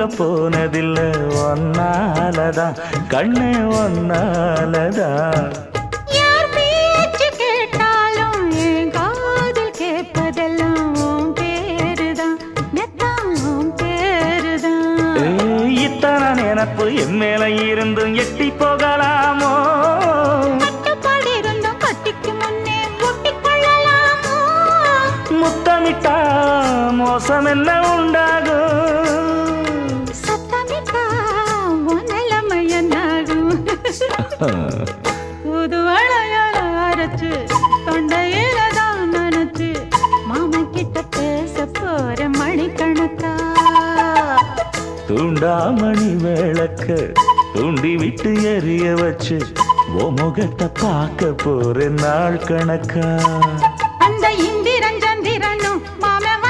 தூங்க போனதில்லை ஒன்னாலதான் கண்ணே ஒன்னாலதான். யார் பேச்சு கேட்டாலும் என் காதில் கேட்பதெல்லாம் உன் பேருதான் மெத்தான் உன் பேருதான். இத்தனை நினப்பு என் மேல இருந்தும் எட்டி போகலாமோ? கட்டுப்பாடு இருந்தும் கட்டிக்கு முன்னே ஒட்டிக்கொள்ளலாமோ? முத்தமிட்டா மோசம் என்ன உண்டாகும்? சத்தமிட்டா உன் நிலைமை என்னாகும்? புது வளையல அரைச்சு தொண்டையில தான் நினைச்சு மாமன் கிட்ட பேச போற மணிக்கணக்கா. தூண்டாமணி விளக்க தூண்டி விட்டு எரிய வச்சு ஓ முகத்தை பார்க்க போற நாள் கணக்கா.